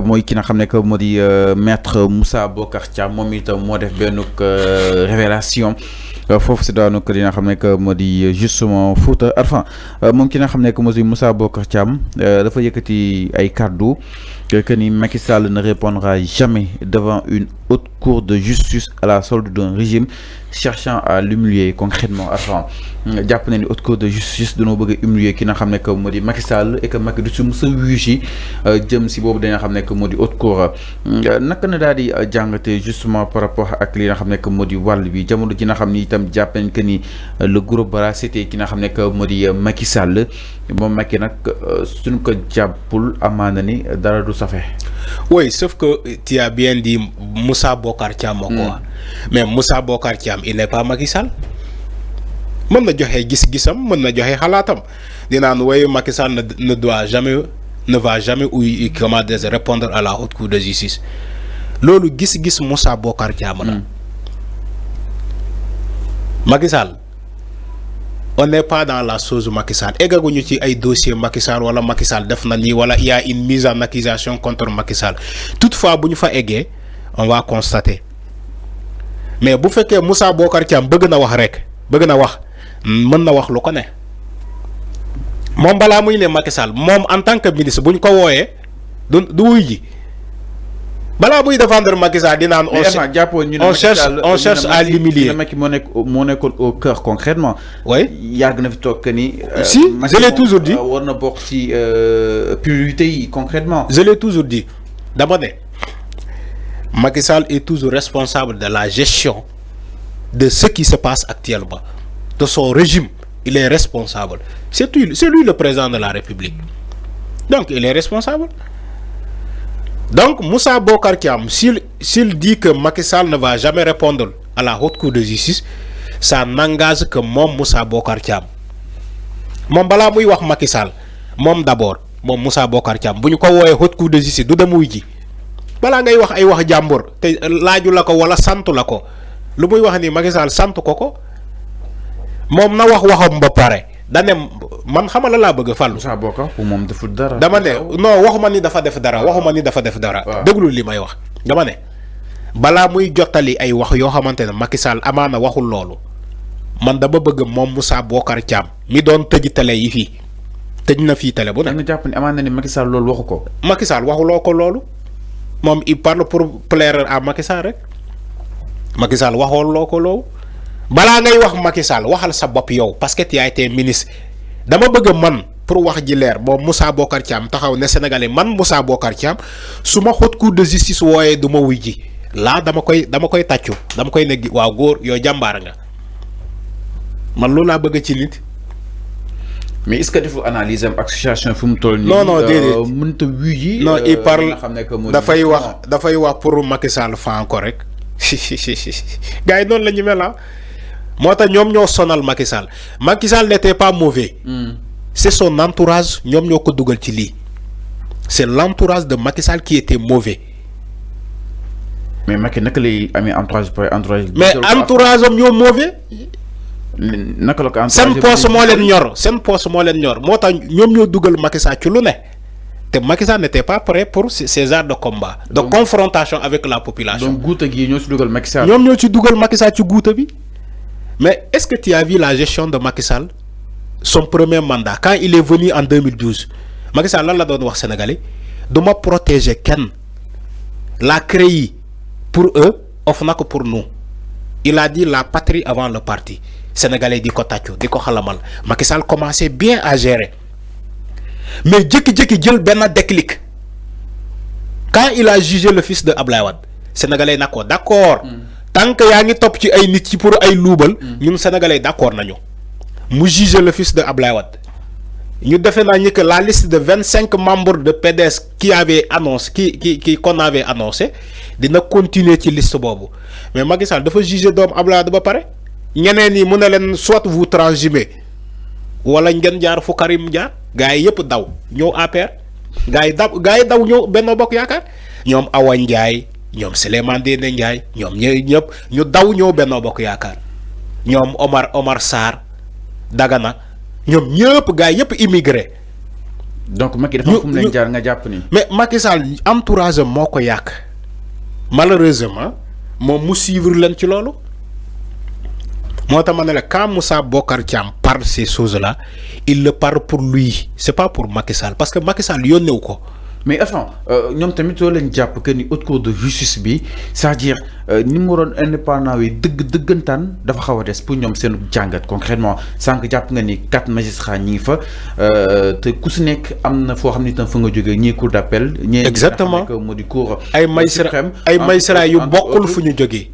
mooy ki nga xam ne que moo di maître Moussa Bocar Thiam moom itam moo def benn révélation foofu si daanu ko li nga xam ne que moo di justement Fouta enfin moom ki nga xam ne que moo di Moussa Bocar Thiam dafa yëkkati ay kàddu que ni Macky Sall ne répondra jamais devant une haute cour de justice à la solde d'un régime cherchant à l'humilier concrètement. Enfin jàpp na ni haute cour de justice dañoo bëgg a humilier ki nga xam ne que moo di Macky Sall et que Macky du si mës a wuyu si jëm si boobu da nga xam ne que moo di haute cour naka na daal di jàngate justement par rapport ak li nga xam ne que moo di wàll bi jamono ji nga xam ni itam jàpp nañ que ni le gros bras c'était ki nga xam ne que moo di Macky Sall moom Macky nag suñ ko jàppul amaana ni dara du safe. Oui, sauf que tu as bien dit Moussa Bocar Thiam quoi. Mais Moussa Bocar Thiam il n'est pas Macky Sall. Mën na joxe gis-gisam mën na joxe xalaatam dinaan way Macky Sall ne va jamais répondre à la haute cour de justice loolu gis-gis Moussa Bocar Thiam la. Macky Sall on n'est pas dans la chose Macky Sall eggaguñu ci ay dossier Macky Sall wala Macky Sall def na nii wala il y a une mise en accusation contre Macky Sall toutefois bu ñu fa eggee on va constater mais bu fekkee Moussa Bocar Thiam bëgg na wax rek bëgg na wax mën na wax lu ko ne moom balaa muy ne Macky Sall moom en tant que ministre bu ñu ko wooyee du wuy ji balaa muy défendre Macky Sall di naan on cherche à l'humilier. Macky moo nekkoon au cœur concrètement. oui yàgg na fi toog que ni. si je l'ai toujours dit war na bokk ci priorité yi concrètement. je l'ai toujours dit dama ne Macky Sall est toujours responsable de la gestion de ce qui se passe actuellement de son régime. Il est responsable. C'est lui le président de la République. Donc il est responsable. Donc Moussa Bocar Thiam, s'il dit que Macky Sall ne va jamais répondre à la haute cour de justice, ça n'engage que Moussa Bocar Thiam. Mon bala muy wax Macky Sall, d'abord, Moussa Bocar Thiam, buñu ko woyé haute cour de justice du dem wuy ji. Bala ngay wax ay wax jambour, te laaju la ko wala santu la ko. Lu muy wax ni Macky Sall santu ko. Mom na wax waxam ba pare dane man xamala la bëgg fallu Moussa Bocar pour mom deful dara dama ne non waxuma ni dafa def dara deglu li may wax dama ne bala muy jotali ay wax yo xamantene Macky Sall amana waxul lolu man dama bëgg mom Moussa Bocar Thiam mi doon tëj télé yi fi tëj na fi télé bu ne nga japp ni amana ni Macky Sall lolu waxuko Macky Sall waxuloo ko lolu mom il parle pour plaire à Macky Sall rek Macky Sall waxuloo ko lolu balaa ngay wax Macky Sall waxal sa bopp yow parce que tu as été ministre dama bëgg man pour wax ji leer bo Moussa Bocar Thiam taxaw ne sénégalais man Moussa Bocar Thiam suma haute cour de justice wooyee du ma wuy ji laa dama koy tàccu dama koy ne waaw góor yow jàmbaar nga man loolu laa bëgg ci nit. mais est-ce que defu analyse am association fu mu toll nii. non déedéet mënta wuy ji. non il parle dafay wax pour Macky Sall fa encore rek gars yi noonu la ñu mel Mota ñom ñoo sonal Macky Sall. Macky Sall n'était pas mauvais. C'est son entourage ñom ñoo ko duggal ci li. C'est l'entourage de Macky Sall qui était mauvais. Mais Macky nak lay ami entourage. Mais entourage am ñoo mauvais. Nak la ko entourage. Sen poste mo len ñor. Mota ñom ñoo duggal Macky Sall ci lu ne. Te Macky Sall n'était pas prêt pour ces arts de combat, de confrontation avec la population. Donc goute gi ñoo ci duggal Macky Sall. Ñom ñoo ci duggal Macky Sall ci goute bi. Mais est-ce que tu as vu la gestion de Macky Sall, son premier mandat, quand il est venu en 2012? Macky Sall, là, la wax Sénégalais, de me protéger Ken. La créé pour eux, offre pour nous. Il a dit la patrie avant le parti. Sénégalais dit Kotacho, dit Kohalamal. Macky Sall commençait bien à gérer. Mais Djeki Djel Bena déclic. Quand il a jugé le fils de Abdoulaye Wade, Sénégalais d'accord. Tant que yaa ngi top ci ay nit ci pour ay loubal ñun sénégalais d'accord nañu mu juger le fils de Abdoulaye Wade ñu défé nañu que la liste de 25 membres de PDS qui avait annoncé qu'on avait annoncé dina continuer ci liste bobu mais Macky Sall dafa juger doom Abdoulaye Wade ba paré ñeneen yi mu ne len soit vous transhumez wala ngeen jaar fu Karim jaar gaay yépp daw ñoo APR gaay daw ñoo Benno Bokk Yaakaar ñoom Awa Ndiaye ñom Souleymane Ndéné Ndiaye ñom ñëpp ñu daw ñoo Benno Bokk Yaakaar ñom Omar Sarr Dagana ñom ñëpp gaay yëpp immigré donc Macky dafa fu mu leen jaar nga jàpp ni. mais Macky Sall entourage moo ko yàq malheureusement moom mu suivre leen ci loolu. moo tax ma ne la quand Moussa Bocar Thiam parle ces choses là il le parle pour lui c'est pas pour Macky Sall parce que Macky Sall yónneewu ko. mais attends ñoom tamit soo leen jàpp que ni haute cour de justice bi c'est-à-dire ni mu waroon indépendant yi dëggantaan dafa xaw a des pour ñoom seen jàngat concrètement sànq jàpp nga ni 4 magistrats ñi ngi fa te ku si nekk am na foo xam ni tam fa nga jógee ñii cour d'appel. exactement ñii moo di cour ay magistrats yu bokkul fu ñu jógee.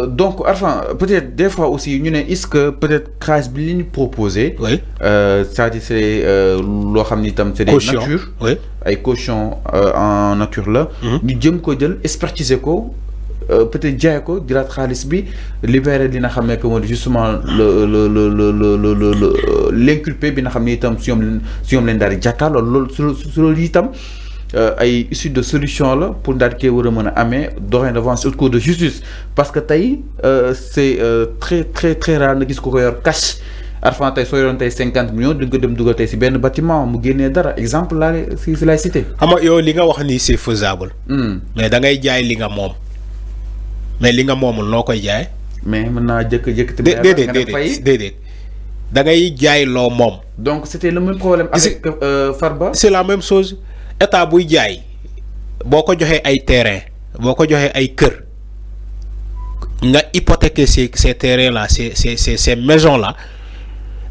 donc enfin peut-être des fois aussi ñu ne est-ce que peut-être xaalis bi li ñu proposé. oui c'est-à-dire c'est loo xam ni tam c'est des natures. oui ay caution en nature la. ñu jëm ko jël expertiser ko peut-être jaay ko jëlaat xaalis bi libérer li nga xam ne que moo di justement l'inculpé bi nga xam ne itam si ñoom leen daal di jàkkaarloo loolu su loolu itam ay issue de solution la pour daal di koy war a mën a amee dorénavant haute cour de justice parce que tey c'est très très très rare na gis ko yor cash. Arfan tey soo yoroon tey 50 millions di nga dem dugal tey si benn bâtiment mu génnee dara exemple laa si lay cité. xam nga yow li nga wax nii c'est faisable. mais da ngay jaay li nga moom mais li nga moomul noo koy jaay. mais mën naa jëkk te déedéet da ngay jaay loo moom. donc c'était le même problème avec Farba. c'est la même chose état buy jaay boo ko joxee ay terrain boo ko joxee ay kër nga hypothéquer ces terrains là ces maisons là.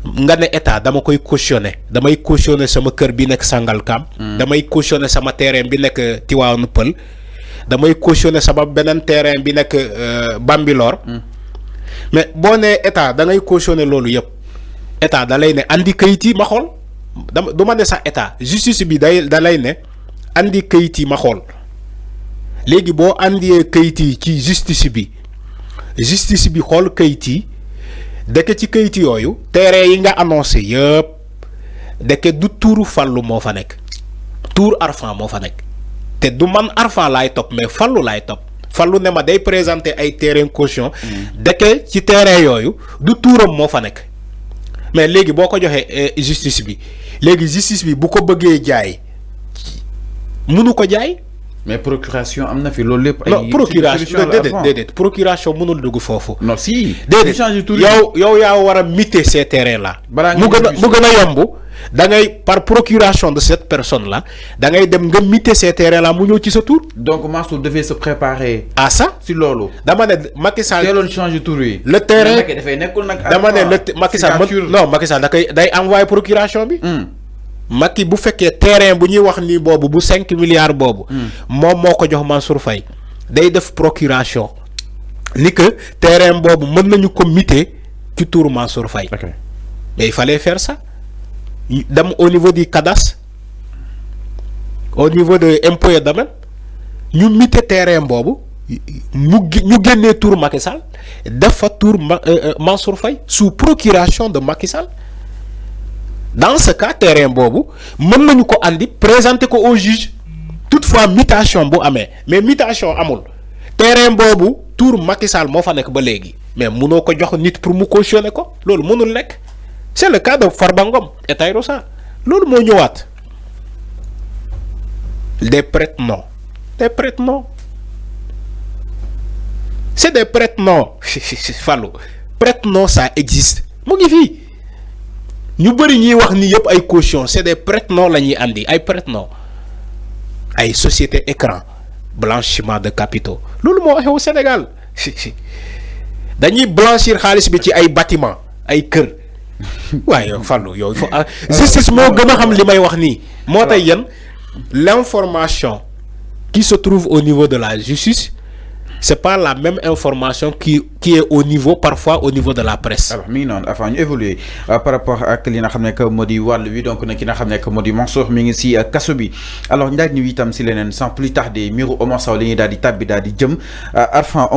nga ne état dama koy cautionner damay cautionner sama kër bi nekk Sangalkam. damay cautionner sama terrain bi nekk Tivaouane Peulh. damay cautionner sama beneen terrain bi nekk Bambilor. mais boo nee état da ngay cautionner loolu yëpp état da lay ne andi kayit yi ma xool du ma ne sax état justice bi da lay ne andi kayit yi ma xool léegi boo andiyee kayit yi ci justice bi xool kayit yi. dëkk ci kayit yooyu terrain yi nga annoncé yëpp dëkk du tuuru Fallou moo fa nekk tuur Arfan moo fa nekk te du man Arfan laay topp mais Fallou laay topp Fallou ne ma day présenter ay terrain caution dëkk ci terrain yooyu du tuuram moo fa nekk mais léegi boo ko joxee justice bi bu ko bëggee jaay mënu ko jaay. mais procuration am na fi loolu lépp. ay non procuration déedéet procuration mënul dugg foofu. non si. déedéet yow yaa war a muter ces terrains là. mu gën a yomb da ngay par procuration de cette personne là da ngay dem nga muter ces terrains là mu ñëw ci sa tour. donc Mansour devait se préparer. à ça si loolu. dama ne Macky Sall teeloon changer tour yi. le terrain dafay nekkul nag. dama ne Macky Sall non Macky Sall day envoyer procuration bi. Macky bu fekkee terrain bu ñuy wax nii boobu bu 5 milliards boobu. moom moo ko jox Mansour Faye day def procuration ni que terrain boobu mën nañu ko muter ci turu Mansour Faye. mais il fallait faire ça dem au niveau du cadastre au niveau de impôt et domaine ñu muter terrain boobu ñu génnee turu Macky Sall def fa turu Mansour Faye sous procuration de Macky Sall. dans ce cas terrain boobu mën nañu ko andi présenter ko au juge toutefois mutation bu amee mais mutation amul terrain boobu tour Macky Sall moo fa nekk ba léegi mais mënoo ko jox nit pour mu cautionner ko loolu mënul nekk c'est le cas de Farba Ngom et Tahirou Sarr loolu moo ñëwaat des prête-noms c'est des prête-noms Fallou prête-noms ça existe mu ngi fii. ñu bëri ñuy wax ni yëpp ay caution c'est des prête-noms la ñuy andi ay prête-noms ay société écran blanchiment de capitaux loolu moo xew Sénégal dañuy blanchir xaalis bi ci ay bâtiment ay kër waaye yow Fallou yow il faut justice moo gën a xam li may wax nii moo tax yéen l'information qui se trouve au niveau de la justice c'est pas la même information qui est au niveau parfois au niveau de la presse. alors mi ngi noonu avant ñu évoluer par rapport ak li nga xam ne que moo di wàll wi donc nag ki nga xam ne que moo di Mansour mi ngi si kaso bi alors njaaj ñu itam si leneen sans plus tarder mbiru Oumar Sow li ñuy daal di tàbbi daal di jëm Arfan